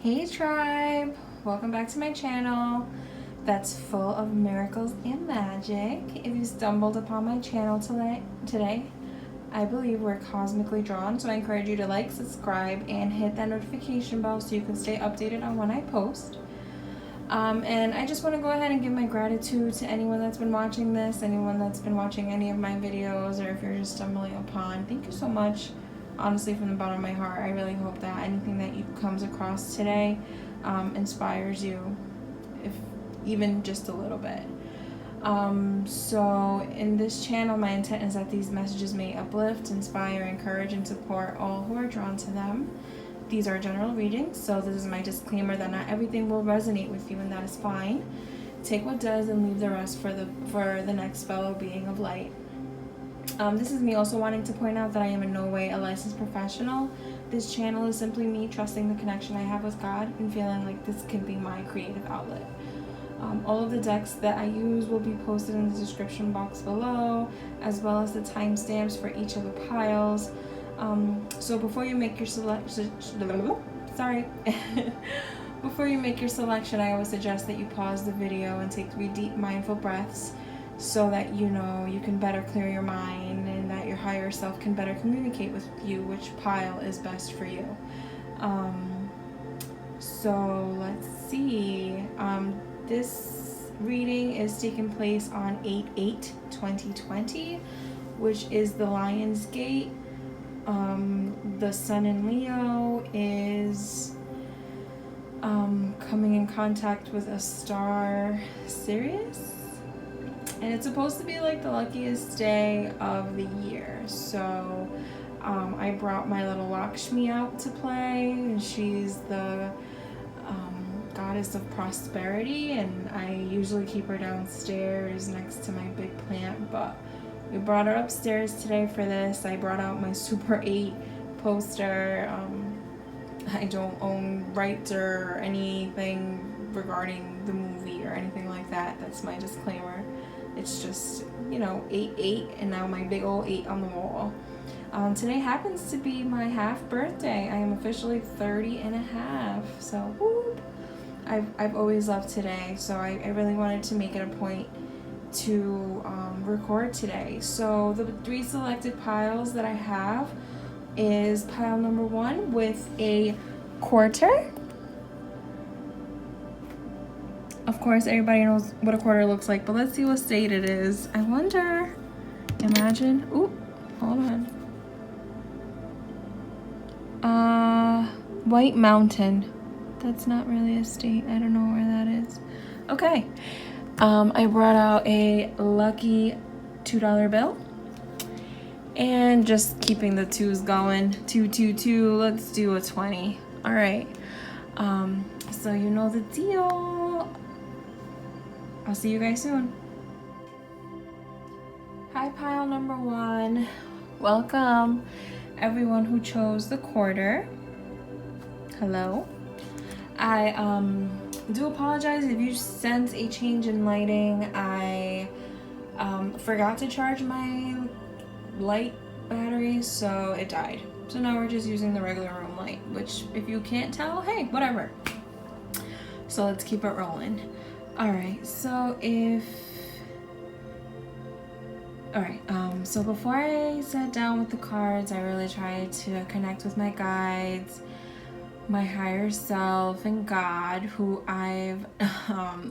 Hey tribe, welcome back to my channel that's full of miracles and magic. If you stumbled upon my channel today, I believe we're cosmically drawn, so I encourage you to like, subscribe, and hit that notification bell so you can stay updated on when I post. And I just want to go ahead and give my gratitude to anyone that's been watching this, anyone that's been watching any of my videos, or if you're just stumbling upon. Thank you so much. Honestly, from the bottom of my heart, I really hope that anything that you comes across today inspires you, if even just a little bit. So in this channel, my intent is that these messages may uplift, inspire, encourage, and support all who are drawn to them. These are general readings, so this is my disclaimer that not everything will resonate with you, and that is fine. Take what does and leave the rest for the next fellow being of light. This is me also wanting to point out that I am in no way a licensed professional. This channel is simply me trusting the connection I have with God and feeling like this can be my creative outlet. All of the decks that I use will be posted in the description box below, as well as the timestamps for each of the piles. So before you make your selection, before you make your selection, I always suggest that you pause the video and take 3 deep mindful breaths, so that you can better clear your mind and that your higher self can better communicate with you which pile is best for you. So let's see. This reading is taking place on 8/8/2020, which is the Lion's Gate. The Sun in Leo is coming in contact with a star Sirius. And it's supposed to be like the luckiest day of the year. So I brought my little Lakshmi out to play, and she's the goddess of prosperity, and I usually keep her downstairs next to my big plant, but we brought her upstairs today for this. I brought out my Super 8 poster. I don't own rights or anything regarding the movie or anything like that. That's my disclaimer. It's just, 8/8, and now my big old 8 on the wall. Today happens to be my half birthday. I am officially 30 and a half. So, whoop. I've always loved today. So I really wanted to make it a point to record today. So the 3 selected piles that I have is pile number 1 with a quarter. Of course, everybody knows what a quarter looks like, but let's see what state it is. I wonder, imagine, hold on. White Mountain. That's not really a state. I don't know where that is. Okay. I brought out a lucky $2 bill. And just keeping the 2s going. 2, 2, 2. Let's do a 20. All right. So you know the deal. I'll see you guys soon. Hi, pile number 1. Welcome, everyone who chose the quarter. Hello. I do apologize if you sense a change in lighting. I forgot to charge my light battery, so it died. So now we're just using the regular room light, which if you can't tell, hey, whatever. So let's keep it rolling. Alright, so so before I sat down with the cards, I really tried to connect with my guides, my higher self, and God, who I've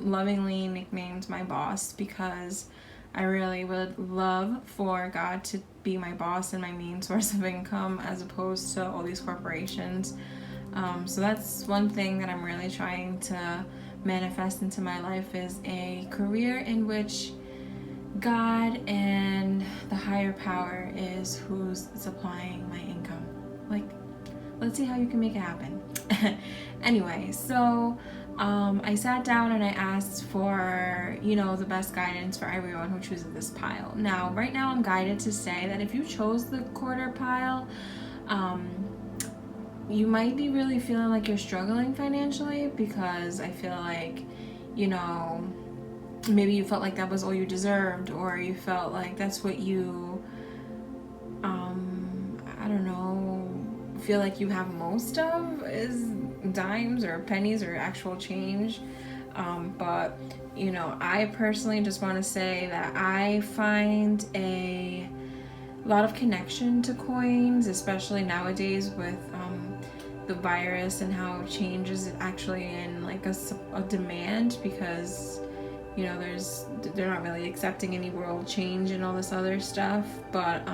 lovingly nicknamed my boss, because I really would love for God to be my boss and my main source of income, as opposed to all these corporations. So that's one thing that I'm really trying to manifest into my life, is a career in which God and the higher power is who's supplying my income. Like, let's see how you can make it happen. Anyway, so I sat down and I asked for, the best guidance for everyone who chooses this pile. Now, right now I'm guided to say that if you chose the quarter pile, you might be really feeling like you're struggling financially, because I feel like, maybe you felt like that was all you deserved, or you felt like that's what you, I don't know, feel like you have most of, is dimes or pennies or actual change. But you know, I personally just want to say that I find a lot of connection to coins, especially nowadays with the virus and how change is actually in like a demand, because you know they're not really accepting any world change and all this other stuff. But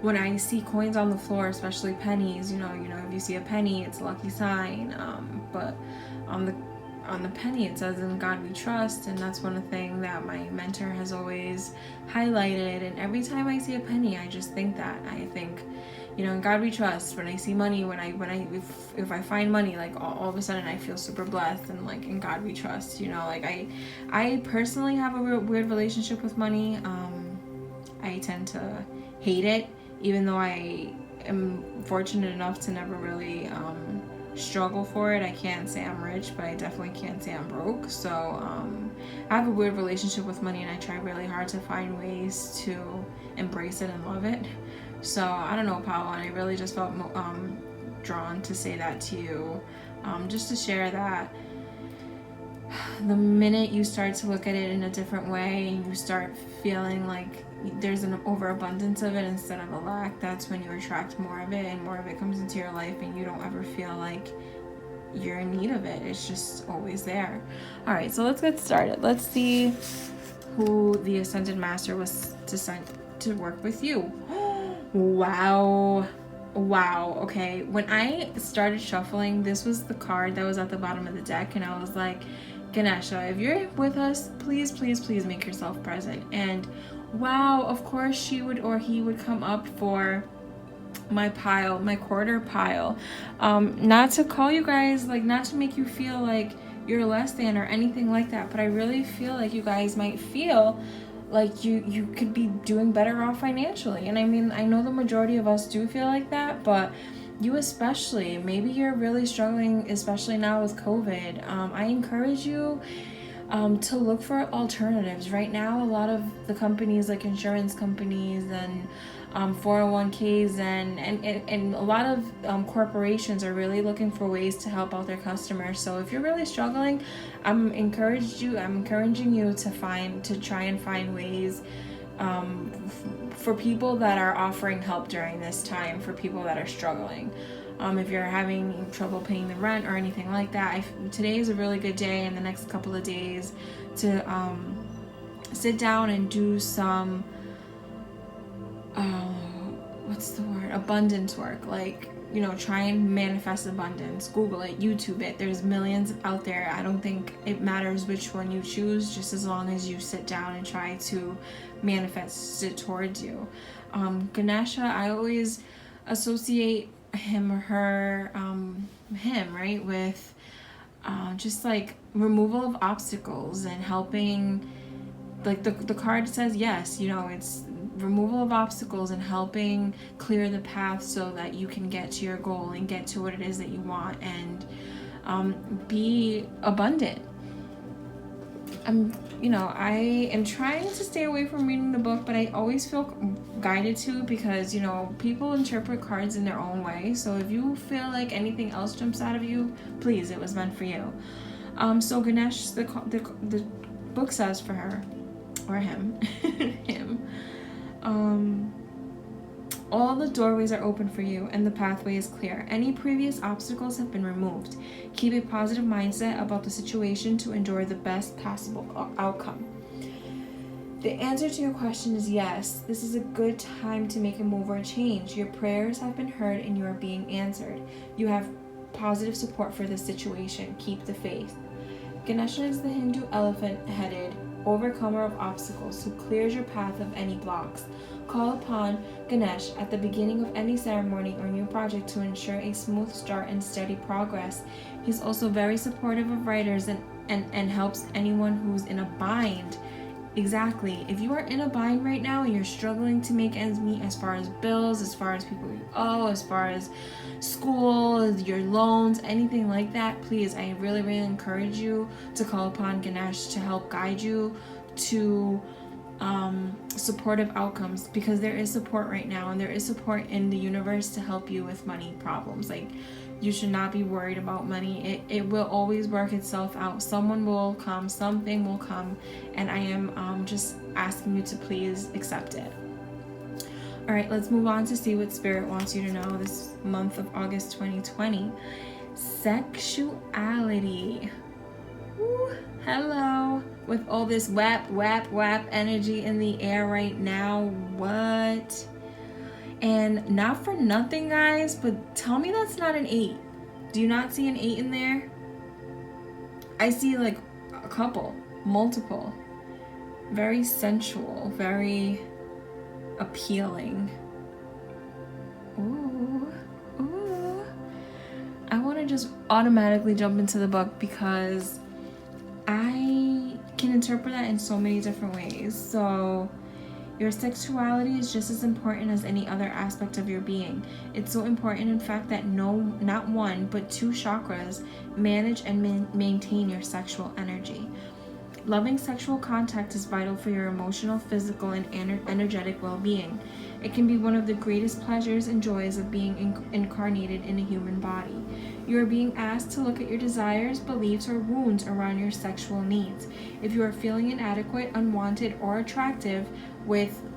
when I see coins on the floor, especially pennies, you know, if you see a penny, it's a lucky sign. But on the penny, it says, "In God we trust," and that's one thing that my mentor has always highlighted. And every time I see a penny, I just think that. I think, you know, in God we trust. When I see money, if I find money, like all of a sudden I feel super blessed, and like in God we trust. You know, like I personally have a weird relationship with money. I tend to hate it, even though I am fortunate enough to never really struggle for it. I can't say I'm rich, but I definitely can't say I'm broke. So I have a weird relationship with money, and I try really hard to find ways to embrace it and love it. So I don't know, Paolo, and I really just felt drawn to say that to you, just to share that the minute you start to look at it in a different way, and you start feeling like there's an overabundance of it instead of a lack, that's when you attract more of it, and more of it comes into your life, and you don't ever feel like you're in need of it. It's just always there. All right, so let's get started. Let's see who the Ascended Master was sent to work with you. Wow. Okay, when I started shuffling, this was the card that was at the bottom of the deck, and I was like, Ganesha, if you're with us, please make yourself present. And wow, of course she would, or he would come up for my quarter pile. Not to call you guys, like, not to make you feel like you're less than or anything like that, but I really feel like you guys might feel like you could be doing better off financially. And I mean, I know the majority of us do feel like that, but you especially, maybe you're really struggling, especially now with COVID. I encourage you to look for alternatives. Right now, a lot of the companies, like insurance companies and 401ks and a lot of corporations are really looking for ways to help out their customers. So if you're really struggling, I'm encouraging you to try and find ways for people that are offering help during this time, for people that are struggling. If you're having trouble paying the rent or anything like that, today is a really good day, and the next couple of days, to sit down and do some abundance work. Like, you know, try and manifest abundance. Google it, YouTube it. There's millions out there. I don't think it matters which one you choose, just as long as you sit down and try to manifest it towards you. Ganesha, I always associate him or her, right, with just like removal of obstacles and helping. Like the card says, yes, you know, it's removal of obstacles and helping clear the path so that you can get to your goal and get to what it is that you want, and be abundant. I am trying to stay away from reading the book, but I always feel guided to, because, you know, people interpret cards in their own way. So if you feel like anything else jumps out of you, please, it was meant for you. So Ganesh, the book says for her, or him, all the doorways are open for you and the pathway is clear. Any previous obstacles have been removed. Keep a positive mindset about the situation to endure the best possible outcome. The answer to your question is yes. This is a good time to make a move or a change. Your prayers have been heard and you are being answered. You have positive support for this situation. Keep the faith. Ganesha is the Hindu elephant-headed overcomer of obstacles who clears your path of any blocks. Call upon Ganesh at the beginning of any ceremony or new project to ensure a smooth start and steady progress. He's also very supportive of writers and helps anyone who's in a bind. Exactly. If you are in a bind right now and you're struggling to make ends meet, as far as bills, as far as people you owe, as far as school, your loans, anything like that, please, I really encourage you to call upon Ganesh to help guide you to supportive outcomes, because there is support right now, and there is support in the universe to help you with money problems. Like, you should not be worried about money. It will always work itself out. Someone will come, something will come, and I am just asking you to please accept it. All right, let's move on to see what Spirit wants you to know this month of August 2020. Sexuality. Ooh, hello. With all this whap, whap, whap energy in the air right now. What? And not for nothing, guys, but tell me that's not an 8. Do you not see an 8 in there? I see like a couple, multiple. Very sensual, very appealing. Ooh, ooh. I want to just automatically jump into the book because I can interpret that in so many different ways. So your sexuality is just as important as any other aspect of your being. It's so important, in fact, that not one, but 2 chakras manage and maintain your sexual energy. Loving sexual contact is vital for your emotional, physical, and energetic well-being. It can be one of the greatest pleasures and joys of being incarnated in a human body. You are being asked to look at your desires, beliefs, or wounds around your sexual needs. If you are feeling inadequate, unwanted, or attractive,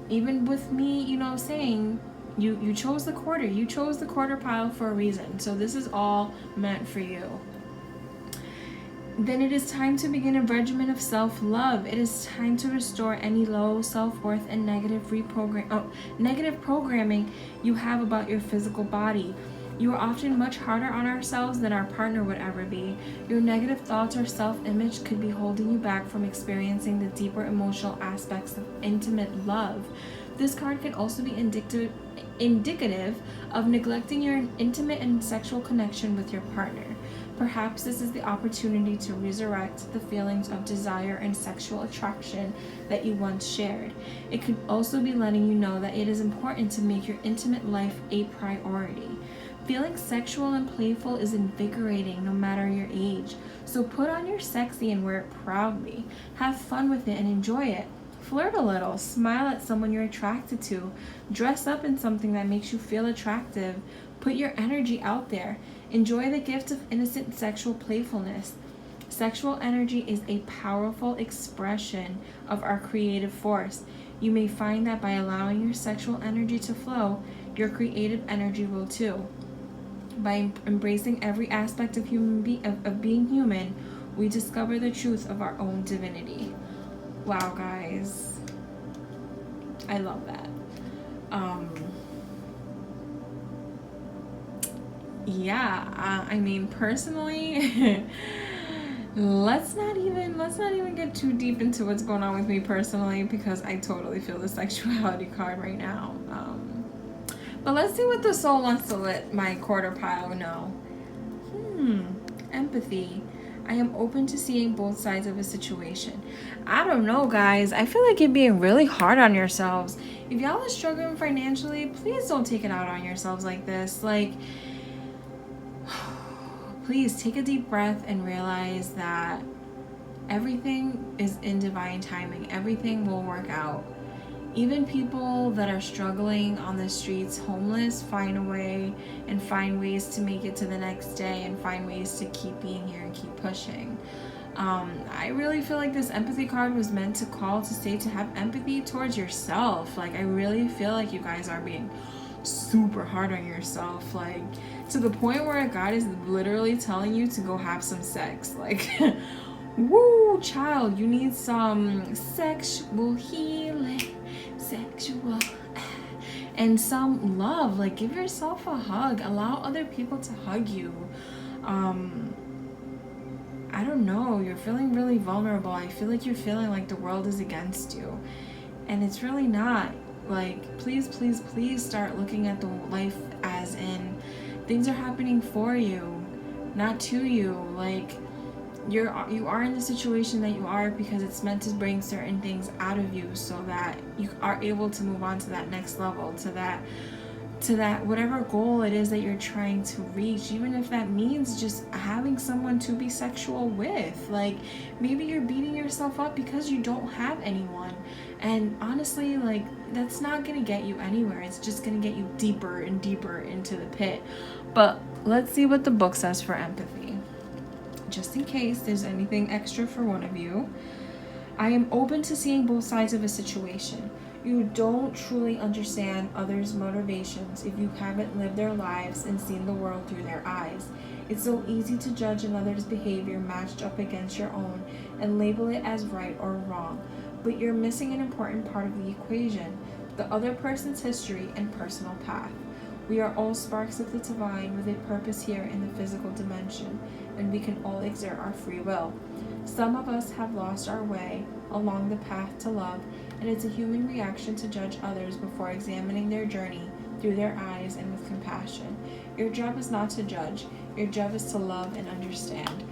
even with me, saying you chose the quarter. You chose the quarter pile for a reason. So this is all meant for you. Then it is time to begin a regimen of self-love. It is time to restore any low self-worth and negative programming you have about your physical body. You are often much harder on ourselves than our partner would ever be. Your negative thoughts or self-image could be holding you back from experiencing the deeper emotional aspects of intimate love. This card can also be indicative of neglecting your intimate and sexual connection with your partner. Perhaps this is the opportunity to resurrect the feelings of desire and sexual attraction that you once shared. It could also be letting you know that it is important to make your intimate life a priority. Feeling sexual and playful is invigorating no matter your age. So put on your sexy and wear it proudly. Have fun with it and enjoy it. Flirt a little, smile at someone you're attracted to, dress up in something that makes you feel attractive. Put your energy out there. Enjoy the gift of innocent sexual playfulness. Sexual energy is a powerful expression of our creative force. You may find that by allowing your sexual energy to flow, your creative energy will too. By embracing every aspect of being human, we discover the truth of our own divinity. Wow, guys. I love that. I mean, personally, let's not even get too deep into what's going on with me personally, because I totally feel the sexuality card right now. But let's see what the soul wants to let my quarter pile know. Empathy. I am open to seeing both sides of a situation. I don't know, guys. I feel like you're being really hard on yourselves. If y'all are struggling financially, please don't take it out on yourselves like this. Like, please take a deep breath and realize that everything is in divine timing. Everything will work out. Even people that are struggling on the streets, homeless, find a way and find ways to make it to the next day and find ways to keep being here and keep pushing. I really feel like this empathy card was meant to call to say to have empathy towards yourself. Like, I really feel like you guys are being super hard on yourself, like to the point where God is literally telling you to go have some sex. Like, woo, child, you need some sexual healing, and some love. Like, give yourself a hug, allow other people to hug you. I don't know, you're feeling really vulnerable. I feel like you're feeling like the world is against you, and it's really not. Like, please start looking at the life as in things are happening for you, not to you. Like, you are in the situation that you are because it's meant to bring certain things out of you so that you are able to move on to that next level, to to that whatever goal it is that you're trying to reach, even if that means just having someone to be sexual with. Like, maybe you're beating yourself up because you don't have anyone, and honestly, like, that's not gonna get you anywhere. It's just gonna get you deeper and deeper into the pit. But let's see what the book says for empathy, just in case there's anything extra for one of you. I am open to seeing both sides of a situation. You don't truly understand others' motivations if you haven't lived their lives and seen the world through their eyes. It's so easy to judge another's behavior matched up against your own and label it as right or wrong. But you're missing an important part of the equation, the other person's history and personal path. We are all sparks of the divine with a purpose here in the physical dimension, and we can all exert our free will. Some of us have lost our way along the path to love, and it's a human reaction to judge others before examining their journey through their eyes and with compassion. Your job is not to judge. Your job is to love and understand.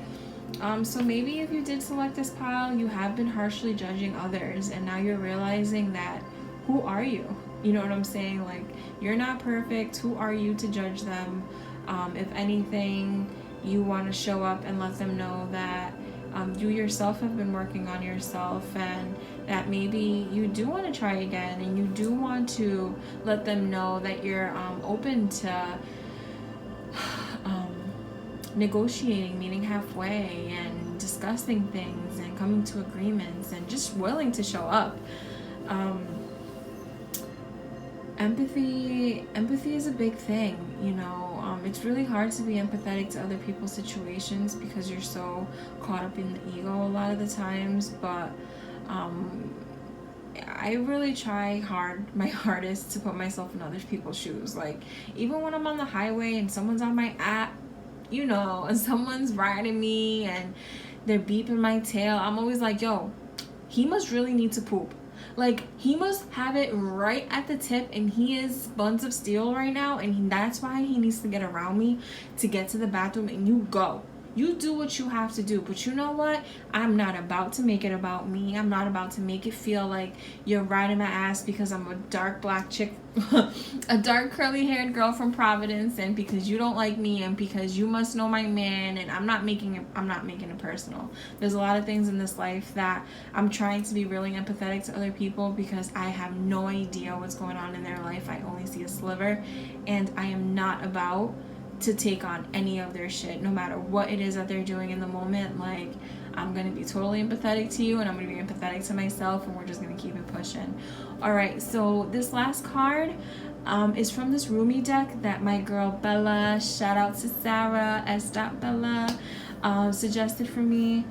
So maybe if you did select this pile, you have been harshly judging others, and now you're realizing that, who are you? You know what I'm saying? Like, you're not perfect. Who are you to judge them? If anything, you want to show up and let them know that you yourself have been working on yourself, and that maybe you do want to try again, and you do want to let them know that you're open to negotiating, meeting halfway, and discussing things and coming to agreements, and just willing to show up. Empathy is a big thing, you know. It's really hard to be empathetic to other people's situations because you're so caught up in the ego a lot of the times, but I really try my hardest to put myself in other people's shoes. Like, even when I'm on the highway and someone's on my app, you know, and someone's riding me and they're beeping my tail, I'm always like, yo, he must really need to poop. Like, he must have it right at the tip, and he is buns of steel right now, and that's why he needs to get around me to get to the bathroom. And you go. You do what you have to do. But you know what? I'm not about to make it about me. I'm not about to make it feel like you're riding my ass because I'm a dark black chick, a dark curly haired girl from Providence, and because you don't like me, and because you must know my man. And I'm not making it personal. There's a lot of things in this life that I'm trying to be really empathetic to other people because I have no idea what's going on in their life. I only see a sliver, and I am not about to take on any of their shit, no matter what it is that they're doing in the moment. Like, I'm gonna be totally empathetic to you, and I'm gonna be empathetic to myself, and we're just gonna keep it pushing. All right, so this last card is from this Rumi deck that my girl Bella, shout out to Sarah S.Bella, suggested for me.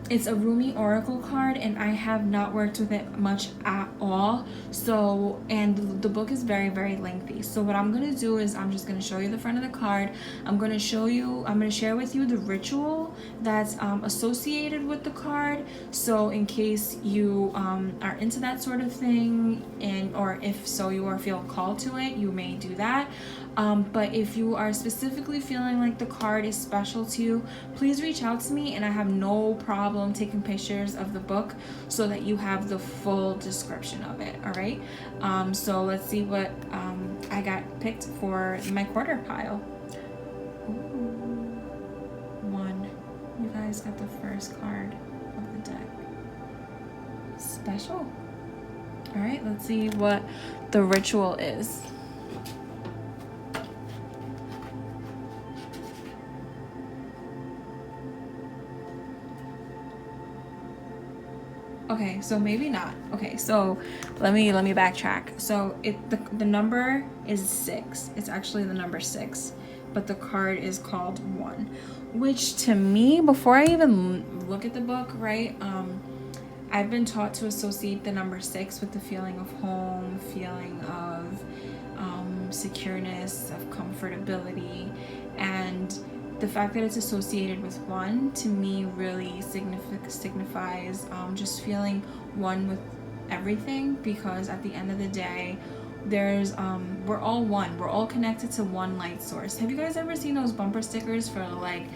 It's a Rumi oracle card, and I have not worked with it much at all. So, and the book is very, very lengthy. So what I'm going to do is I'm just going to show you the front of the card. I'm going to share with you the ritual that's associated with the card. So in case you are into that sort of thing, or if so you are feel called to it, you may do that. But if you are specifically feeling like the card is special to you, please reach out to me, and I have no problem taking pictures of the book so that you have the full description of it. All right, so let's see what I got picked for my quarter pile. Ooh, 1. You guys got the first card of the deck. Special. All right, let's see what the ritual is. Okay, so maybe not. Okay, so let me backtrack. So the number is 6. It's actually the number 6, but the card is called 1, which to me, before I even look at the book, right? I've been taught to associate the number 6 with the feeling of home, feeling of secureness, of comfortability, and the fact that it's associated with 1 to me really signifies just feeling one with everything, because at the end of the day, there's we're all one. We're all connected to one light source. Have you guys ever seen those bumper stickers for like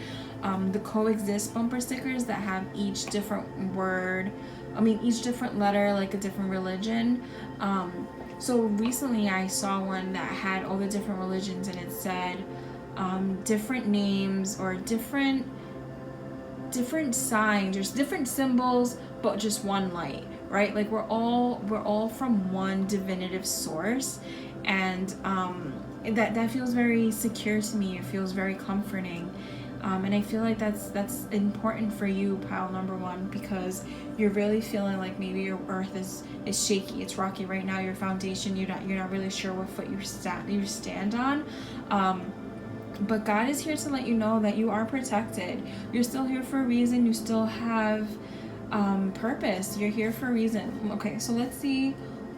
the coexist bumper stickers that have each different word, each different letter, like a different religion? So recently I saw one that had all the different religions, and it said different names or different signs, there's different symbols, but just one light, right? Like we're all from one divinative source, and that feels very secure to me. It feels very comforting, and I feel like that's important for you, pile number one, because you're really feeling like maybe your earth is shaky, it's rocky right now. Your foundation, you're not really sure what foot you stand on. But God is here to let you know that you are protected. You're still here for a reason. You still have purpose. You're here for a reason. Okay, so let's see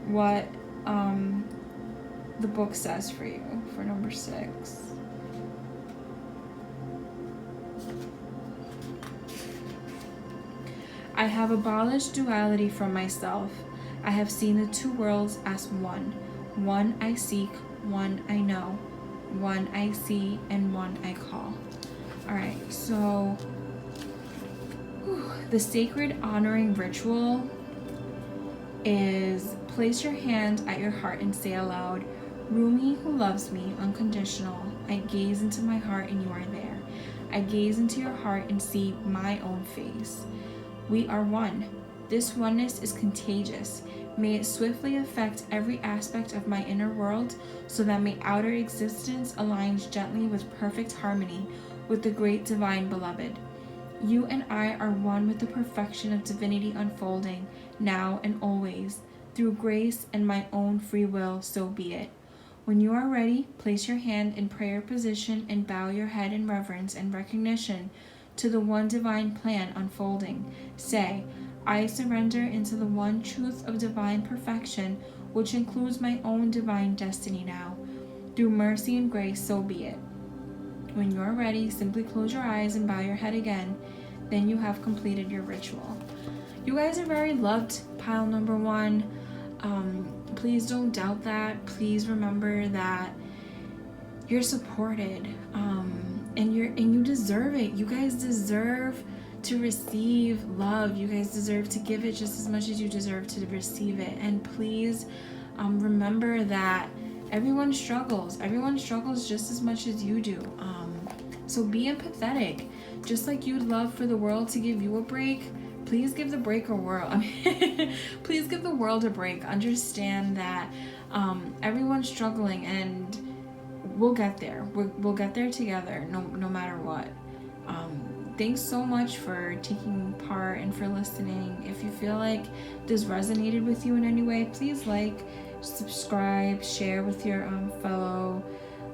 what the book says for you for number 6. I have abolished duality from myself. I have seen the two worlds as one. One I seek, one I know. One I see, and one I call. Alright, so the sacred honoring ritual is place your hand at your heart and say aloud, Rumi, who loves me, unconditional. I gaze into my heart and you are there. I gaze into your heart and see my own face. We are one. This oneness is contagious. May it swiftly affect every aspect of my inner world, so that my outer existence aligns gently with perfect harmony with the great divine beloved. You and I are one with the perfection of divinity unfolding, now and always. Through grace and my own free will, so be it. When you are ready, place your hand in prayer position and bow your head in reverence and recognition to the one divine plan unfolding. Say, I surrender into the one truth of divine perfection, which includes my own divine destiny now. Through mercy and grace, so be it. When you're ready, simply close your eyes and bow your head again. Then you have completed your ritual. You guys are very loved, pile number 1. Please don't doubt that. Please remember that you're supported, and you deserve it. You guys deserve to receive love. You guys deserve to give it just as much as you deserve to receive it. And please remember that everyone struggles just as much as you do. So be empathetic. Just like you'd love for the world to give you a break, please give the break a whirl. Please give the world a break. Understand that everyone's struggling, and we'll get there. We'll get there together, no matter what. Thanks so much for taking part and for listening. If you feel like this resonated with you in any way, please like, subscribe, share with your fellow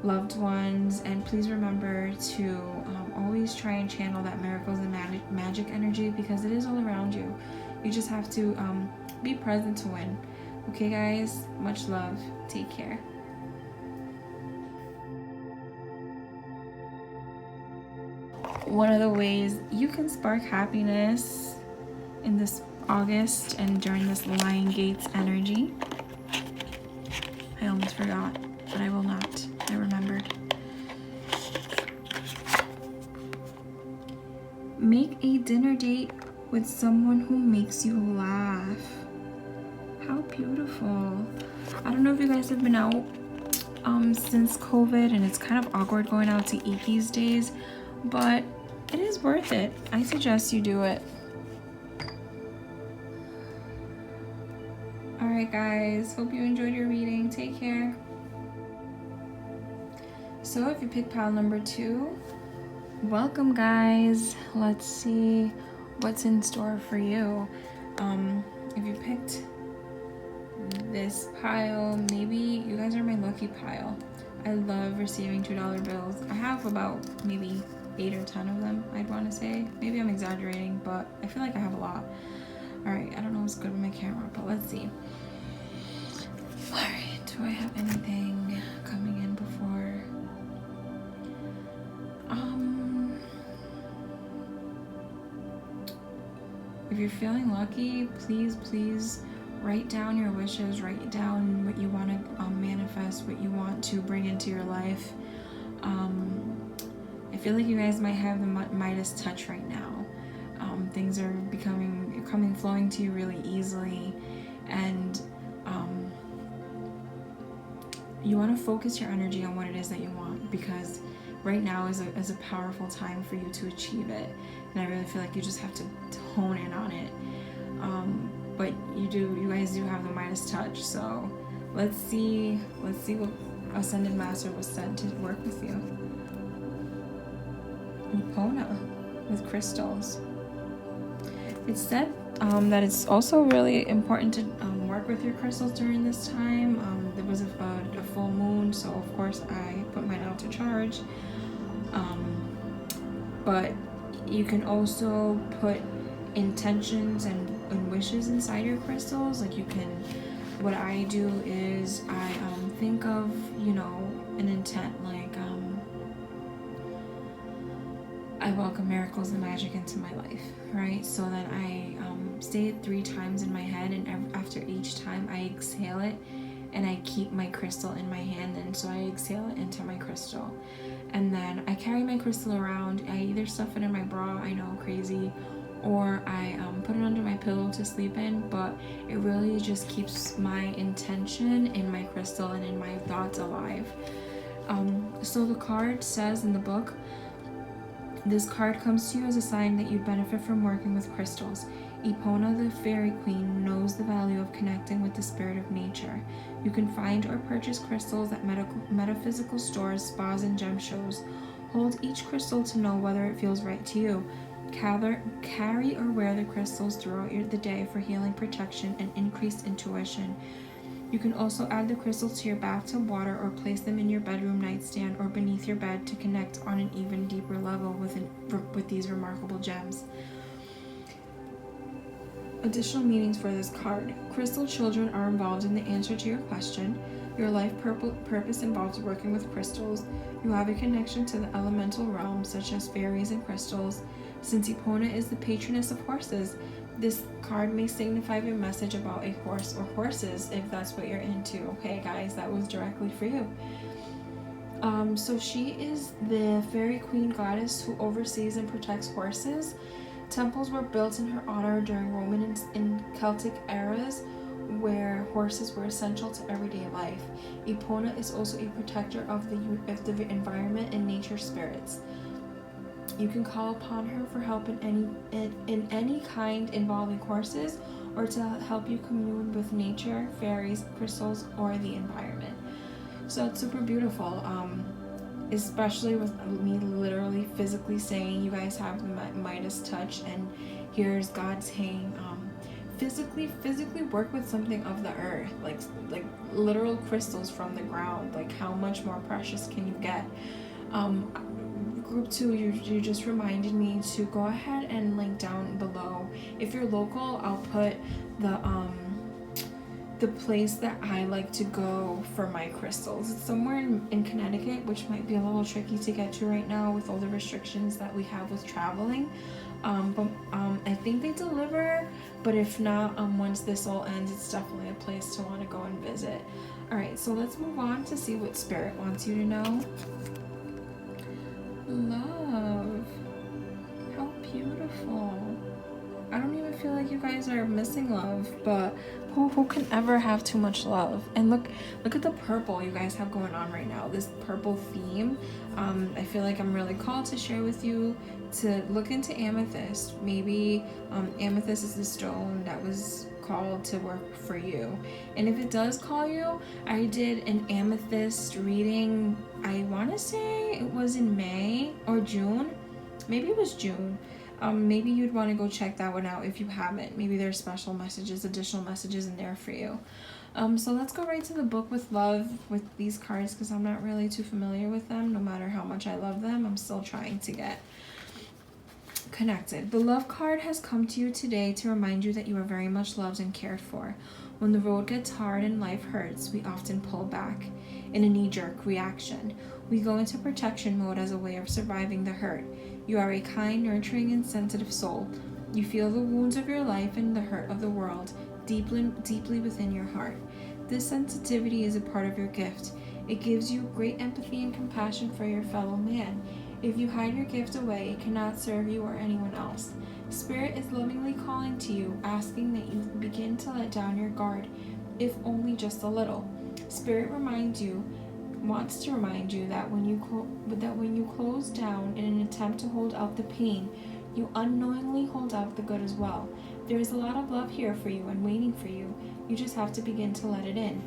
loved ones, and please remember to always try and channel that miracles and magic energy, because it is all around you. You just have to be present to win. Okay, guys? Much love. Take care. One of the ways you can spark happiness in this August and during this Lion Gates energy, I almost forgot, but I will not. I remembered. Make a dinner date with someone who makes you laugh. How beautiful. I don't know if you guys have been out since COVID, and it's kind of awkward going out to eat these days, but it is worth it. I suggest you do it. Alright guys, hope you enjoyed your reading. Take care. So if you picked pile number 2, welcome guys. Let's see what's in store for you. If you picked this pile, maybe you guys are my lucky pile. I love receiving $2 bills. I have about maybe 8 or 10 of them, I'd want to say. Maybe I'm exaggerating, but I feel like I have a lot. Alright, I don't know what's good with my camera, but let's see. Alright, do I have anything coming in before? If you're feeling lucky, please write down your wishes, write down what you want to manifest, what you want to bring into your life. I feel like you guys might have the Midas touch right now. Things are flowing to you really easily, and you want to focus your energy on what it is that you want, because right now is a powerful time for you to achieve it. And I really feel like you just have to hone in on it. But you guys do have the Midas touch, so let's see what Ascended Master was sent to work with you. Epona with crystals. It's said that it's also really important to work with your crystals during this time. There was a full moon, so of course I put mine out to charge. But you can also put intentions and wishes inside your crystals. Like what I do is I think of, an intent, like I welcome miracles and magic into my life, right? So then I say it 3 times in my head, and after each time I exhale it, and I keep my crystal in my hand, and so I exhale it into my crystal. And then I carry my crystal around. I either stuff it in my bra, I know, crazy, or I put it under my pillow to sleep in, but it really just keeps my intention in my crystal and in my thoughts alive. So the card says in the book, this card comes to you as a sign that you benefit from working with crystals. Epona, the fairy queen, knows the value of connecting with the spirit of nature. You can find or purchase crystals at metaphysical stores, spas, and gem shows. Hold each crystal to know whether it feels right to you. Carry or wear the crystals throughout the day for healing, protection, and increased intuition. You can also add the crystals to your bathtub water or place them in your bedroom nightstand or beneath your bed to connect on an even deeper level with these remarkable gems. Additional meanings for this card. Crystal children are involved in the answer to your question. Your life purpose involves working with crystals. You have a connection to the elemental realm, such as fairies and crystals. Since Epona is the patroness of horses, this card may signify a message about a horse or horses, if that's what you're into. Okay, guys, that was directly for you. So she is the fairy queen goddess who oversees and protects horses. Temples were built in her honor during Roman and Celtic eras, where horses were essential to everyday life. Epona is also a protector of the environment and nature spirits. You can call upon her for help in any kind involving horses, or to help you commune with nature, fairies, crystals, or the environment. So it's super beautiful, especially with me literally physically saying you guys have the Midas touch, and here's God saying physically work with something of the earth, like literal crystals from the ground. Like, how much more precious can you get? Group 2, you just reminded me to go ahead and link down below. If you're local, I'll put the place that I like to go for my crystals. It's somewhere in Connecticut, which might be a little tricky to get to right now with all the restrictions that we have with traveling. But I think they deliver, but if not, once this all ends, it's definitely a place to want to go and visit. Alright, so let's move on to see what Spirit wants you to know. Love. How beautiful. I don't even feel like you guys are missing love, but who can ever have too much love? And look at the purple you guys have going on right now, this purple theme. I feel like I'm really called to share with you to look into amethyst. Maybe amethyst is the stone that was called to work for you. And if it does call you, I did an amethyst reading, I want to say it was in May or June. Maybe it was June. Maybe you'd want to go check that one out if you haven't. Maybe there's special messages, additional messages in there for you. So let's go right to the book with love with these cards, because I'm not really too familiar with them. No matter how much I love them, I'm still trying to get connected. The love card has come to you today to remind you that you are very much loved and cared for. When the road gets hard and life hurts, we often pull back in a knee-jerk reaction. We go into protection mode as a way of surviving the hurt. You are a kind, nurturing, and sensitive soul. You feel the wounds of your life and the hurt of the world deeply within your heart. This sensitivity is a part of your gift. It gives you great empathy and compassion for your fellow man. If you hide your gift away, it cannot serve you or anyone else. Spirit is lovingly calling to you, asking that you begin to let down your guard, if only just a little. Spirit wants to remind you that when you close down in an attempt to hold out the pain, you unknowingly hold out the good as well. There is a lot of love here for you and waiting for you. You just have to begin to let it in.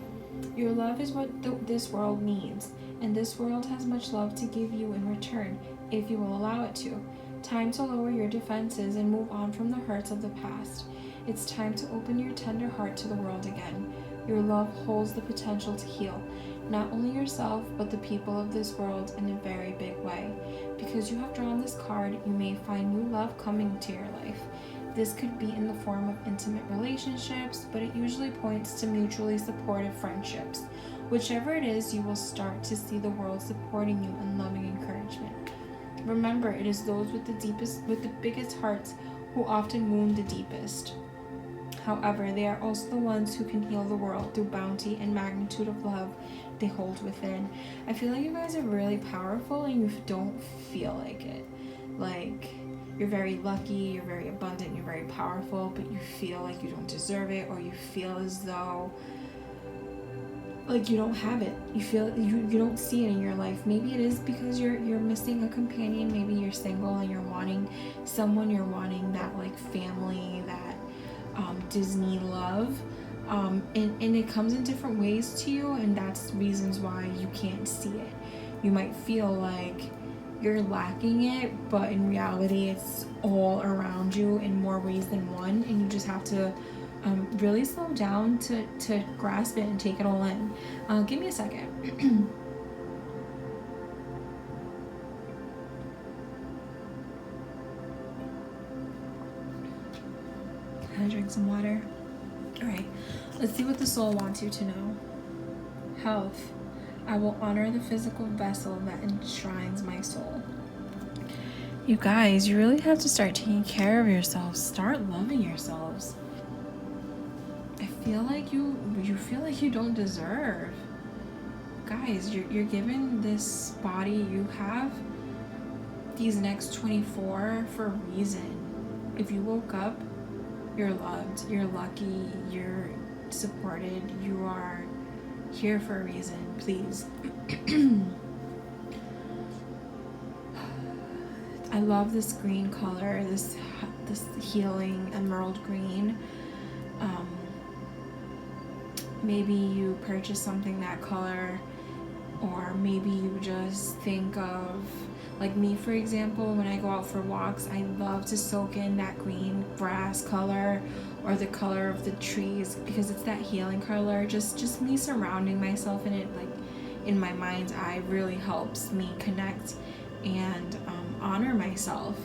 Your love is what this world needs, and this world has much love to give you in return, if you will allow it to. Time to lower your defenses and move on from the hurts of the past. It's time to open your tender heart to the world again. Your love holds the potential to heal, not only yourself, but the people of this world in a very big way. Because you have drawn this card, you may find new love coming to your life. This could be in the form of intimate relationships, but it usually points to mutually supportive friendships. Whichever it is, you will start to see the world supporting you and loving encouragement. Remember, it is those with the biggest hearts who often wound the deepest. However, they are also the ones who can heal the world through bounty and magnitude of love they hold within. I feel like you guys are really powerful and you don't feel like it. Like, you're very lucky, you're very abundant, you're very powerful, but you feel like you don't deserve it, or you feel as though like you don't have it. You feel you don't see it in your life. Maybe it is because you're missing a companion. Maybe you're single and you're wanting someone, you're wanting that like family, that Disney love. And it comes in different ways to you, and that's reasons why you can't see it. You might feel like you're lacking it, but in reality it's all around you in more ways than one, and you just have to really slow down to grasp it and take it all in. Give me a second. Can I drink some water? Alright, let's see what the soul wants you to know. Health. I will honor the physical vessel that enshrines my soul. You guys, you really have to start taking care of yourselves. Start loving yourselves. I feel like you feel like you don't deserve. Guys, you're given this body. You have these next 24 for a reason. If you woke up, you're loved, you're lucky, you're supported, you are here for a reason. Please. I love this green color, this healing emerald green. Maybe you purchase something that color, or maybe you just think of, like me for example, when I go out for walks, I love to soak in that green grass color or the color of the trees, because it's that healing color. Just me surrounding myself in it, like in my mind's eye, really helps me connect and honor myself.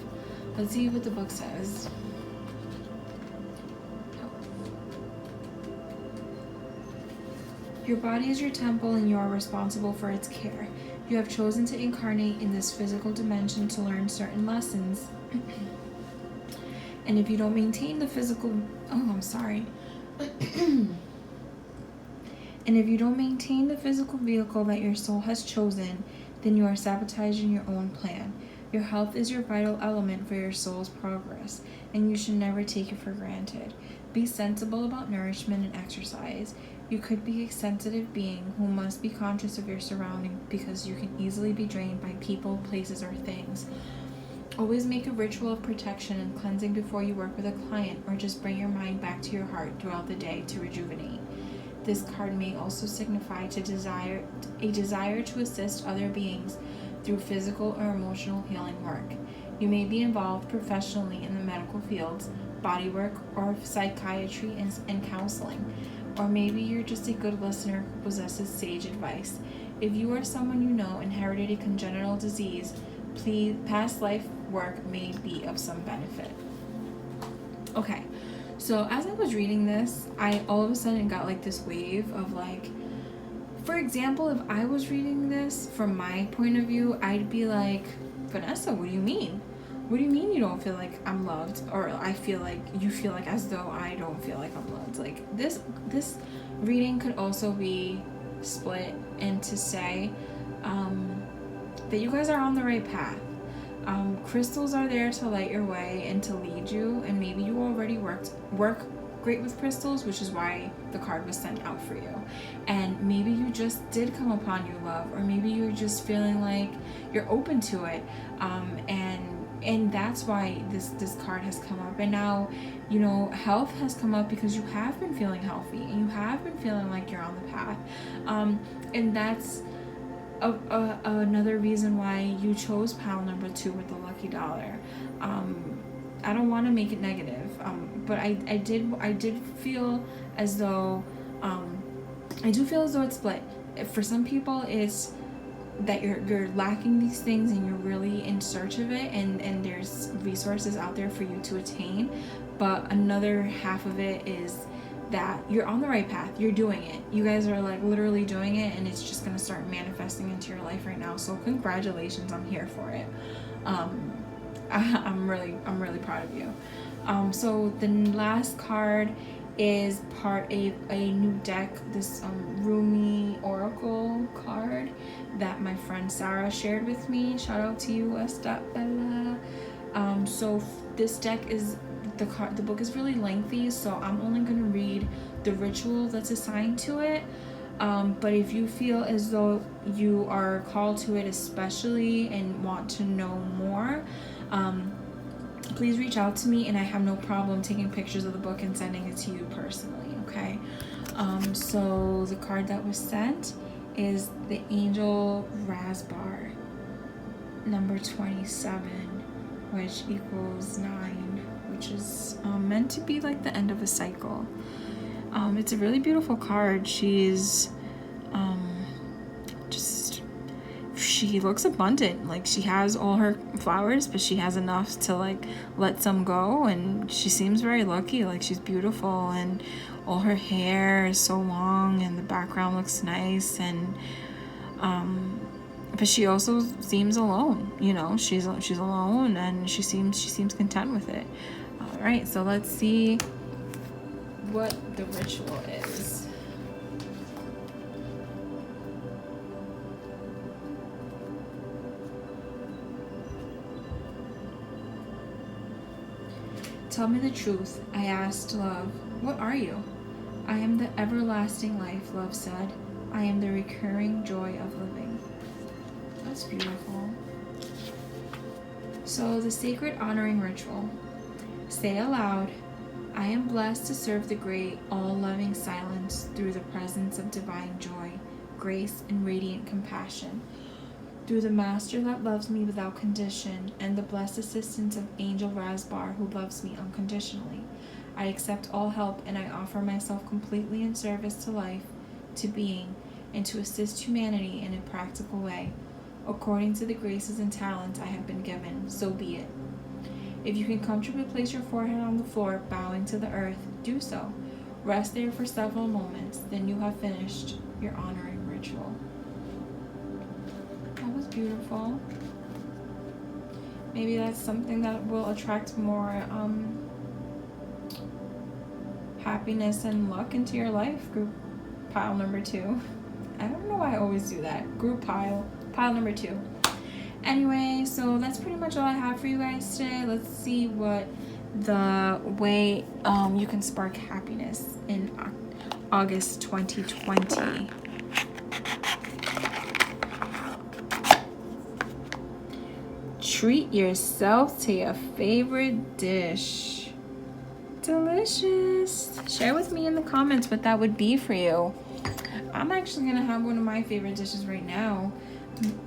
Let's see what the book says. Your body is your temple and you are responsible for its care. You have chosen to incarnate in this physical dimension to learn certain lessons. And if you don't maintain the physical... And if you don't maintain the physical vehicle that your soul has chosen, then you are sabotaging your own plan. Your health is your vital element for your soul's progress, and you should never take it for granted. Be sensible about nourishment and exercise. You could be a sensitive being who must be conscious of your surroundings, because you can easily be drained by people, places, or things. Always make a ritual of protection and cleansing before you work with a client, or just bring your mind back to your heart throughout the day to rejuvenate. This card may also signify a desire to assist other beings through physical or emotional healing work. You may be involved professionally in the medical fields, bodywork, or psychiatry and counseling. Or maybe you're just a good listener who possesses sage advice. If you or someone you know inherited a congenital disease, please, past life work may be of some benefit. Okay, so as I was reading this, I all of a sudden got like this wave of like, for example, if I was reading this from my point of view, I'd be like, Vanessa, what do you mean? What do you mean you don't feel like I'm loved? Or I feel like you feel like as though I don't feel like I'm loved. Like this reading could also be split into say that you guys are on the right path. Crystals are there to light your way and to lead you, and maybe you already work great with crystals, which is why the card was sent out for you. And maybe you just did come upon you, love, or maybe you're just feeling like you're open to it, and that's why this card has come up. And now, you know, health has come up because you have been feeling healthy and you have been feeling like you're on the path, and that's another reason why you chose pile number 2 with the lucky dollar. I don't want to make it negative, but I did feel as though I do feel as though it's split. For some people, it's that you're lacking these things and you're really in search of it, and there's resources out there for you to attain. But another half of it is that you're on the right path. You're doing it. You guys are like literally doing it, and it's just gonna start manifesting into your life right now. So congratulations, I'm here for it. I'm really proud of you. So the last card is part of a new deck, this Rumi Oracle card that my friend Sarah shared with me. Shout out to you, Estella. So this deck is the book is really lengthy, so I'm only going to read the ritual that's assigned to it. But if you feel as though you are called to it especially and want to know more, please reach out to me, and I have no problem taking pictures of the book and sending it to you personally, okay? So the card that was sent is the Angel Raspar, number 27, which equals 9, which is meant to be like the end of a cycle. It's a really beautiful card. She's she looks abundant. Like, she has all her flowers, but she has enough to like let some go, and she seems very lucky. Like, she's beautiful, and all her hair is so long, and the background looks nice, and but she also seems alone. You know, she's alone, and she seems content with it. All right, so let's see what the ritual is. Tell me the truth, I asked love. What are you? I am the everlasting life, love said. I am the recurring joy of living. That's beautiful. So the sacred honoring ritual. Say aloud, I am blessed to serve the great, all-loving silence through the presence of divine joy, grace, and radiant compassion. Through the Master that loves me without condition, and the blessed assistance of Angel Raspar who loves me unconditionally, I accept all help, and I offer myself completely in service to life, to being, and to assist humanity in a practical way. According to the graces and talents I have been given, so be it. If you can comfortably place your forehead on the floor, bowing to the earth, do so. Rest there for several moments, then you have finished your honoring ritual. That was beautiful. Maybe that's something that will attract more happiness and luck into your life. Group pile number 2. I don't know why I always do that. Group pile number 2. Anyway, so that's pretty much all I have for you guys today. Let's see what the way you can spark happiness in August 2020. Treat yourself to your favorite dish. Delicious. Share with me in the comments what that would be for you. I'm actually gonna have one of my favorite dishes right now.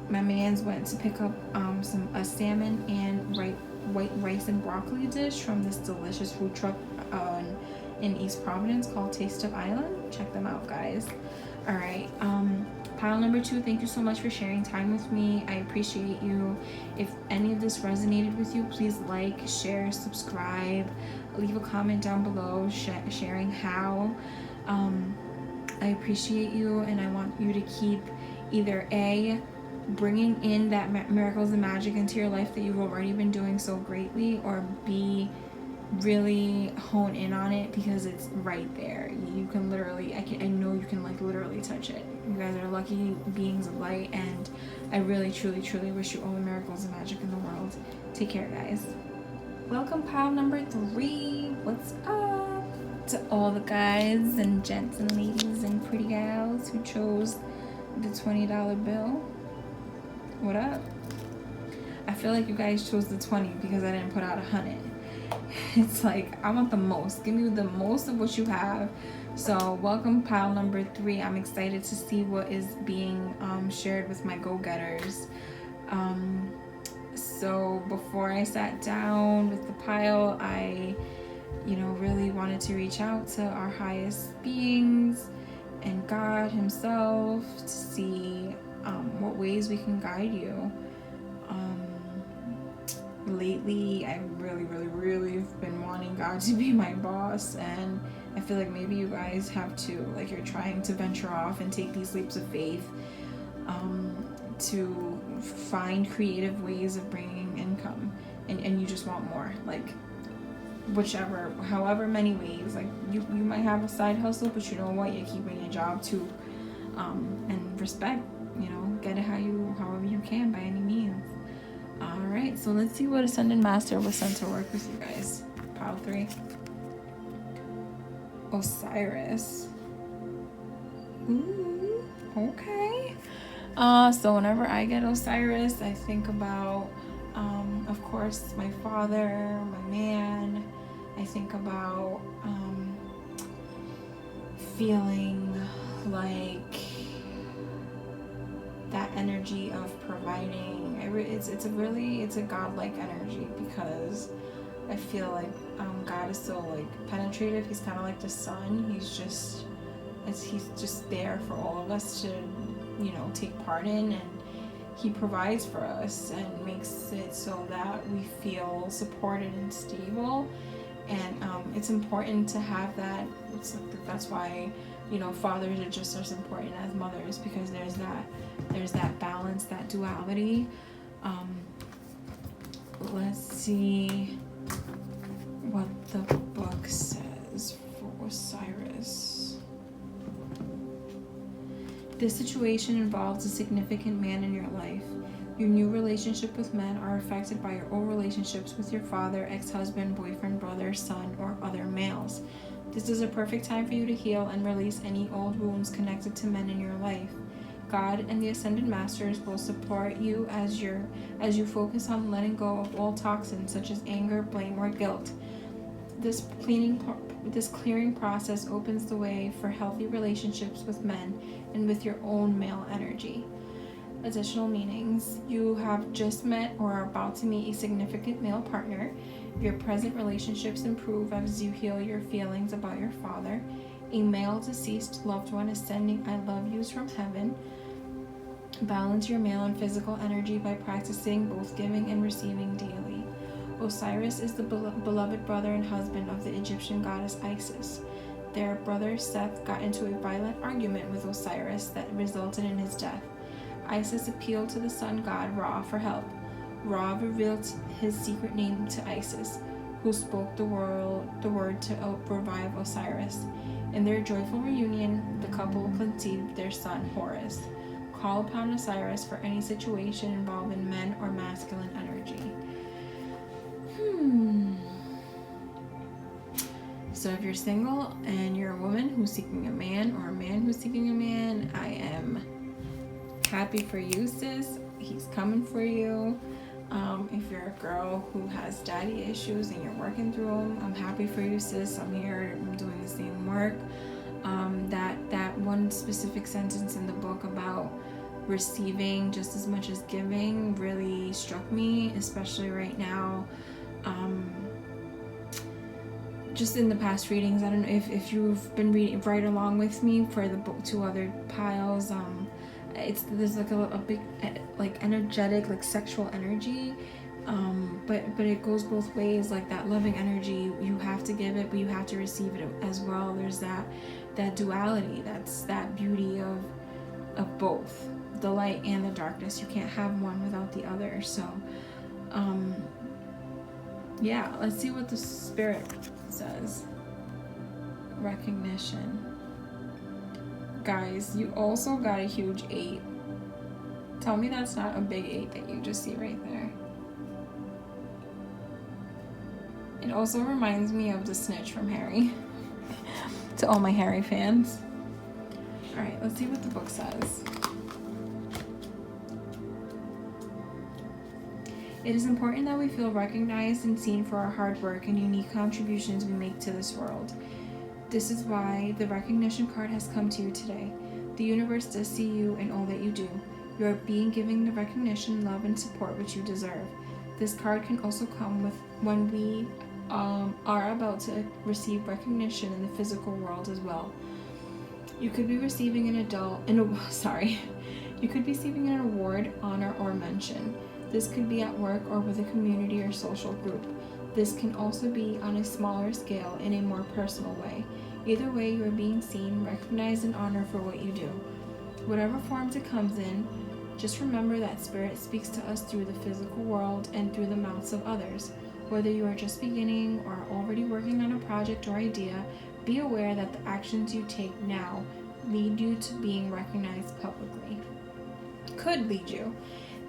My man's went to pick up a salmon and white rice and broccoli dish from this delicious food truck in East Providence called Taste of Island. Check them out, guys. All right, pile number 2, thank you so much for sharing time with me. I appreciate you. If any of this resonated with you, please like, share, subscribe, leave a comment down below sharing how. I appreciate you, and I want you to keep either A, bringing in that miracles and magic into your life that you've already been doing so greatly, or B, really hone in on it, because it's right there. You can literally, I know you can like literally touch it. You guys are lucky beings of light, and I really truly wish you all the miracles and magic in the world. Take care, guys. Welcome pile number 3. What's up? To all the guys and gents and ladies and pretty gals who chose the $20 bill, what up? I feel like you guys chose the 20 because I didn't put out 100. It's like, I want the most. Give me the most of what you have. So welcome pile number 3. I'm excited to see what is being shared with my go-getters. So before I sat down with the pile, I really wanted to reach out to our highest beings and God himself to see what ways we can guide you. Lately, I've really been wanting God to be my boss, and I feel like maybe you guys have to, like, you're trying to venture off and take these leaps of faith to find creative ways of bringing income, and you just want more, like, however many ways. Like, you might have a side hustle, but you know what, you're keeping your job too, and respect, get it however you can by any means. Alright, so let's see what Ascended Master was sent to work with you guys. Pile 3. Osiris. Ooh, okay. So whenever I get Osiris, I think about, of course, my father, my man. I think about feeling like that energy of providing. It's a godlike energy, because I feel like God is so, like, penetrative. He's kind of like the sun. He's just there for all of us to take part in, and he provides for us and makes it so that we feel supported and stable. And it's important to have that. That's why fathers are just as important as mothers, because there's that balance, that duality. Let's see what the book says for Osiris. This situation involves a significant man in your life. Your new relationship with men are affected by your old relationships with your father, ex-husband, boyfriend, brother, son, or other males. This is a perfect time for you to heal and release any old wounds connected to men in your life. God and the Ascended Masters will support you as you focus on letting go of all toxins such as anger, blame, or guilt. This clearing process opens the way for healthy relationships with men and with your own male energy. Additional meanings: you have just met or are about to meet a significant male partner. Your present relationships improve as you heal your feelings about your father. A male deceased loved one is sending I love yous from heaven. Balance your male and physical energy by practicing both giving and receiving daily. Osiris is the beloved brother and husband of the Egyptian goddess Isis. Their brother Seth got into a violent argument with Osiris that resulted in his death. Isis appealed to the sun god Ra for help. Ra revealed his secret name to Isis, who spoke the word to revive Osiris. In their joyful reunion, the couple conceived their son Horus. Call upon Osiris for any situation involving men or masculine energy. So if you're single and you're a woman who's seeking a man, or a man who's seeking a man, I am happy for you, sis. He's coming for you. If you're a girl who has daddy issues and you're working through them, I'm happy for you, sis. I'm here. I'm doing the same work. That one specific sentence in the book about receiving just as much as giving really struck me, especially right now. Just in the past readings, I don't know if you've been reading right along with me for the book, 2 other piles. There's like a big like energetic, like sexual energy, but it goes both ways. Like that loving energy, you have to give it, but you have to receive it as well. There's that duality. That's that beauty of both the light and the darkness. You can't have one without the other. So yeah, let's see what the spirit says. Recognition. Guys, you also got a huge 8. Tell me that's not a big 8 that you just see right there. It also reminds me of the snitch from Harry. to all my Harry fans. All right, let's see what the book says. It is important that we feel recognized and seen for our hard work and unique contributions we make to this world. This is why the recognition card has come to you today. The universe does see you and all that you do. You are being given the recognition, love, and support which you deserve. This card can also come with when we are about to receive recognition in the physical world as well. You could be receiving You could be receiving an award, honor, or mention. This could be at work or with a community or social group. This can also be on a smaller scale in a more personal way. Either way, you are being seen, recognized, and honored for what you do. Whatever forms it comes in, just remember that Spirit speaks to us through the physical world and through the mouths of others. Whether you are just beginning or already working on a project or idea, be aware that the actions you take now lead you to being recognized publicly. Could lead you.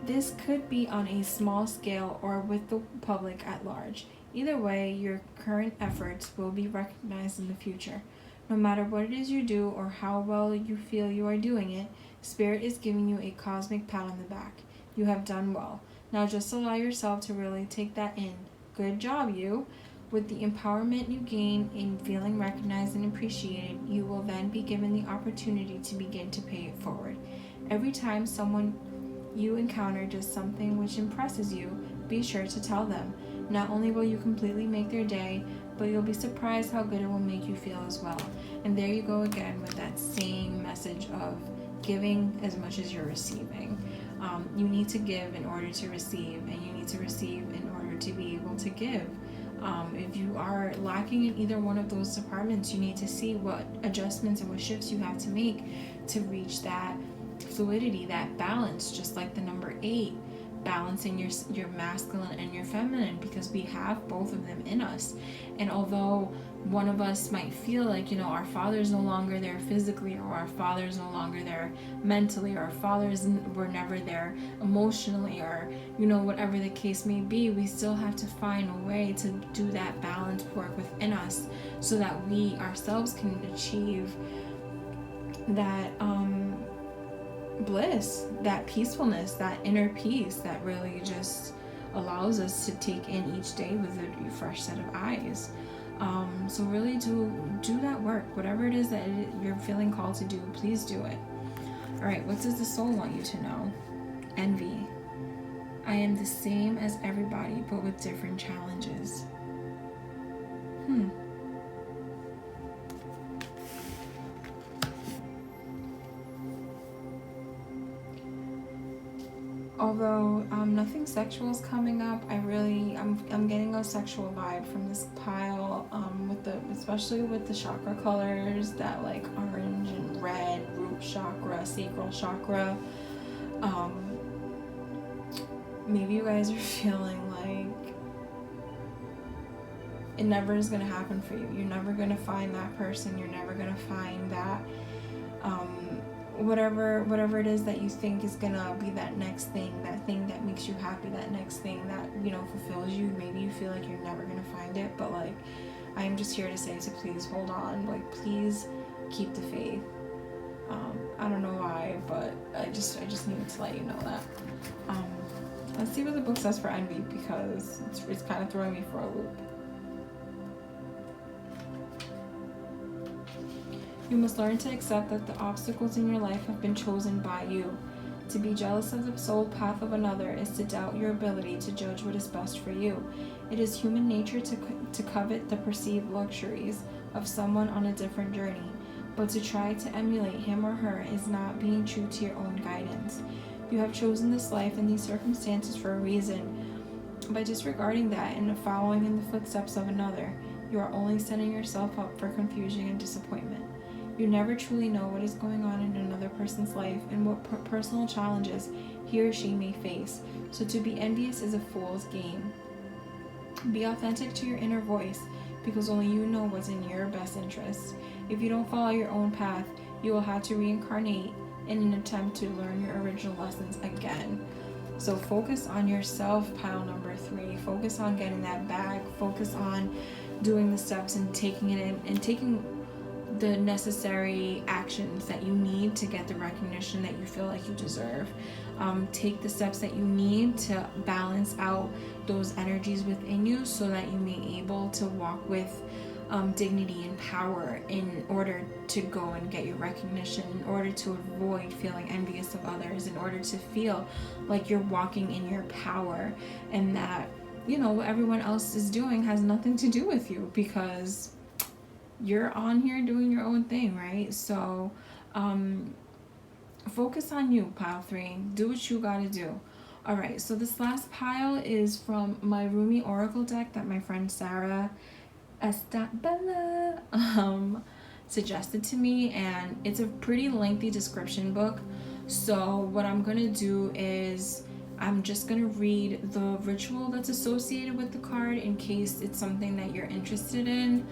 This could be on a small scale or with the public at large. Either way, your current efforts will be recognized in the future. No matter what it is you do or how well you feel you are doing it, Spirit is giving you a cosmic pat on the back. You have done well. Now just allow yourself to really take that in. Good job, you. With the empowerment you gain in feeling recognized and appreciated, you will then be given the opportunity to begin to pay it forward. Every time someone you encounter does something which impresses you, be sure to tell them. Not only will you completely make their day, but you'll be surprised how good it will make you feel as well. And there you go again with that same message of giving as much as you're receiving. You need to give in order to receive, and you need to receive in order to be able to give. If you are lacking in either one of those departments, you need to see what adjustments and what shifts you have to make to reach that fluidity, that balance, just like the number 8, balancing your masculine and your feminine, because we have both of them in us. And although one of us might feel like, our father's no longer there physically, or our father's no longer there mentally, or our fathers were never there emotionally, or whatever the case may be, we still have to find a way to do that balance work within us so that we ourselves can achieve that bliss, that peacefulness, that inner peace that really just allows us to take in each day with a fresh set of eyes. So really do that work. Whatever it is that you're feeling called to do, please do it. All right, what does the soul want you to know? Envy. I am the same as everybody, but with different challenges. Although nothing sexual is coming up, I'm getting a sexual vibe from this pile, especially with the chakra colors, that like orange and red, root chakra, sacral chakra. Maybe you guys are feeling like it never is going to happen for you. You're never going to find that person. You're never going to find that whatever it is that you think is gonna be that next thing, that thing that makes you happy, that next thing that fulfills you. Maybe you feel like you're never gonna find it, but like I am just here to say to please hold on, like please keep the faith. I don't know why, but I just needed to let you know that. Let's see what the book says for envy, because it's kind of throwing me for a loop. You must learn to accept that the obstacles in your life have been chosen by you. To be jealous of the soul path of another is to doubt your ability to judge what is best for you. It is human nature to covet the perceived luxuries of someone on a different journey, but to try to emulate him or her is not being true to your own guidance. You have chosen this life and these circumstances for a reason. By disregarding that and following in the footsteps of another, you are only setting yourself up for confusion and disappointment. You never truly know what is going on in another person's life and what personal challenges he or she may face, so to be envious is a fool's game. Be authentic to your inner voice, because only you know what's in your best interest. If you don't follow your own path, you will have to reincarnate in an attempt to learn your original lessons again. So focus on yourself, pile number 3. Focus on getting that bag. Focus on doing the steps and taking it in and taking the necessary actions that you need to get the recognition that you feel like you deserve. Take the steps that you need to balance out those energies within you so that you may be able to walk with dignity and power in order to go and get your recognition, in order to avoid feeling envious of others, in order to feel like you're walking in your power, and that, you know, what everyone else is doing has nothing to do with you, because you're on here doing your own thing, right? So focus on you, pile 3. Do what you gotta do. All right, so this last pile is from my Rumi Oracle deck that my friend Sarah Estabella suggested to me, and it's a pretty lengthy description book. So what I'm gonna do is I'm just gonna read the ritual that's associated with the card in case it's something that you're interested in.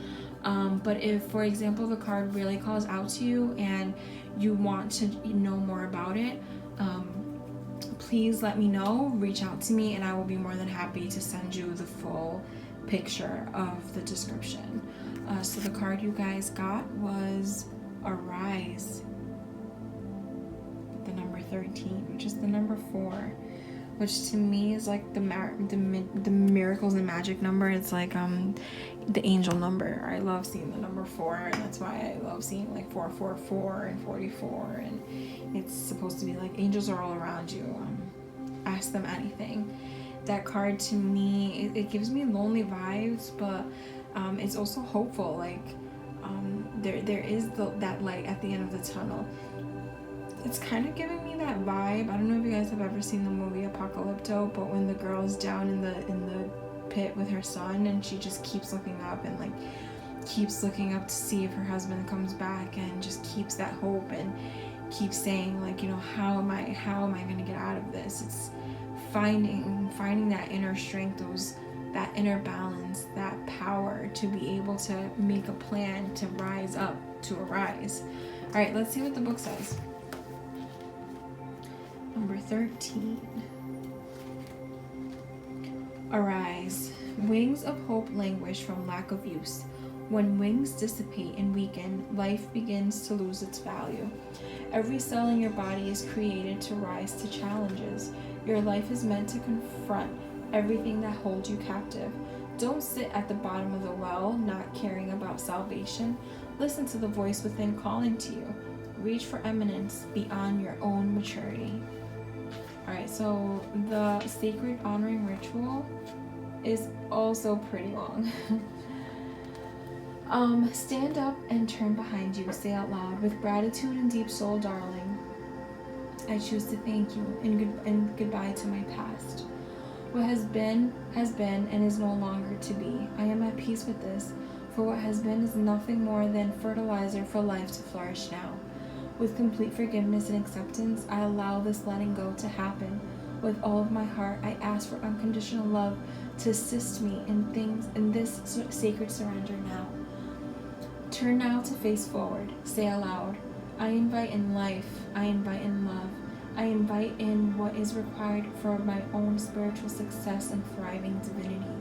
But if, for example, the card really calls out to you and you want to know more about it, please let me know, reach out to me, and I will be more than happy to send you the full picture of the description. So the card you guys got was Arise, the number 13, which is the number 4, which to me is like the Miracles and Magic number. It's like the angel number. I love seeing the number 4, and that's why I love seeing like 444 and 44, and it's supposed to be like angels are all around you. Ask them anything. That card to me, it gives me lonely vibes, but it's also hopeful. Like there is that light at the end of the tunnel. It's kind of giving me that vibe. I don't know if you guys have ever seen the movie Apocalypto, but when the girl's down in the pit with her son, and she just keeps looking up and like keeps looking up to see if her husband comes back, and just keeps that hope and keeps saying, like, you know, how am I going to get out of this? It's finding that inner strength, that inner balance, that power to be able to make a plan to rise up, to arise. All right, let's see what the book says. Number 13. Arise. Wings of hope languish from lack of use. When wings dissipate and weaken, life begins to lose its value. Every cell in your body is created to rise to challenges. Your life is meant to confront everything that holds you captive. Don't sit at the bottom of the well, not caring about salvation. Listen to the voice within calling to you. Reach for eminence beyond your own maturity. Alright, so the sacred honoring ritual is also pretty long. Stand up and turn behind you. Say out loud, with gratitude and deep soul, darling, I choose to thank you and goodbye to my past. What has been and is no longer to be. I am at peace with this, for what has been is nothing more than fertilizer for life to flourish now. With complete forgiveness and acceptance, I allow this letting go to happen. With all of my heart, I ask for unconditional love to assist me in this sacred surrender now. Turn now to face forward. Say aloud, I invite in life, I invite in love, I invite in what is required for my own spiritual success and thriving divinity.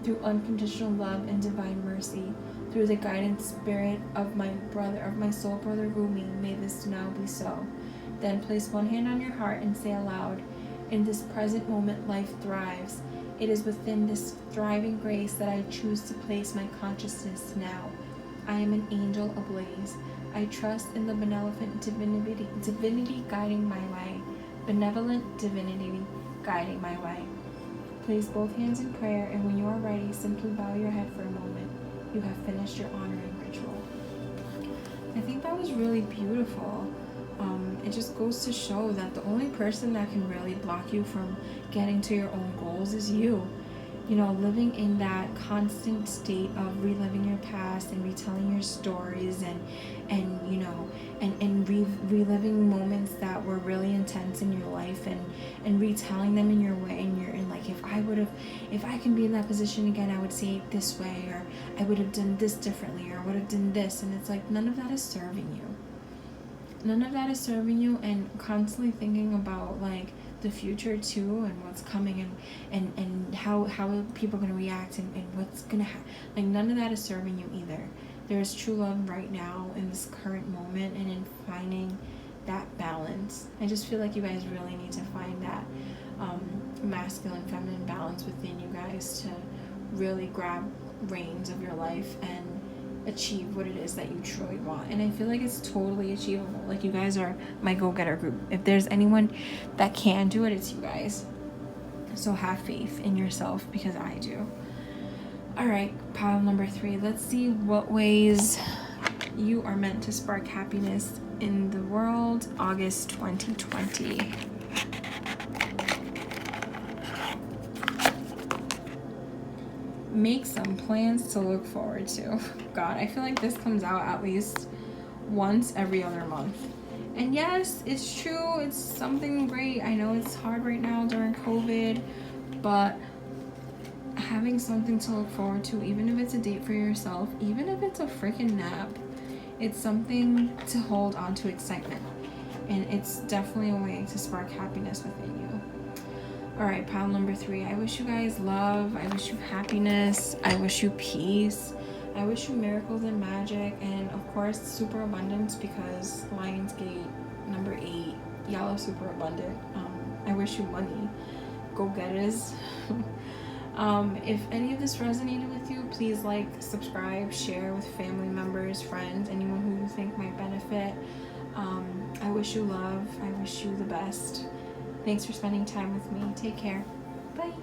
Through unconditional love and divine mercy, through the guidance spirit of my soul brother Rumi, may this now be so. Then place one hand on your heart and say aloud, in this present moment life thrives. It is within this thriving grace that I choose to place my consciousness now. I am an angel ablaze. I trust in the benevolent divinity guiding my way. Benevolent divinity guiding my way. Place both hands in prayer, and when you are ready, simply bow your head for a moment. You have finished your honoring ritual. I think that was really beautiful. It just goes to show that the only person that can really block you from getting to your own goals is you. You know, living in that constant state of reliving your past and retelling your stories and you know, and reliving moments that were really intense in your life and retelling them in your way, and you're in like, if I can be in that position again, I would say it this way, or I would have done this differently, or I would have done this, and it's like, none of that is serving you. None of that is serving you, and constantly thinking about like the future too, and what's coming, and how people are going to react, and what's going to happen. Like, none of that is serving you either. There's true love right now in this current moment and in finding that balance. I just feel like you guys really need to find that masculine, feminine balance within you guys to really grab reins of your life and achieve what it is that you truly want. And I feel like it's totally achievable. Like, you guys are my go-getter group. If there's anyone that can do it, it's you guys. So have faith in yourself, because I do. All right, pile number 3. Let's see what ways you are meant to spark happiness in the world, August 2020. Make some plans to look forward to. God, I feel like this comes out at least once every other month. And yes, it's true. It's something great. I know it's hard right now during COVID, but having something to look forward to, even if it's a date for yourself, even if it's a freaking nap, it's something to hold on to excitement. And it's definitely a way to spark happiness within you. All right, pile number 3. I wish you guys love. I wish you happiness. I wish you peace. I wish you miracles and magic. And of course, super abundance, because Lionsgate number 8, y'all are super abundant. I wish you money. Go getters. If any of this resonated with you, please like, subscribe, share with family members, friends, anyone who you think might benefit. I wish you love. I wish you the best. Thanks for spending time with me. Take care. Bye.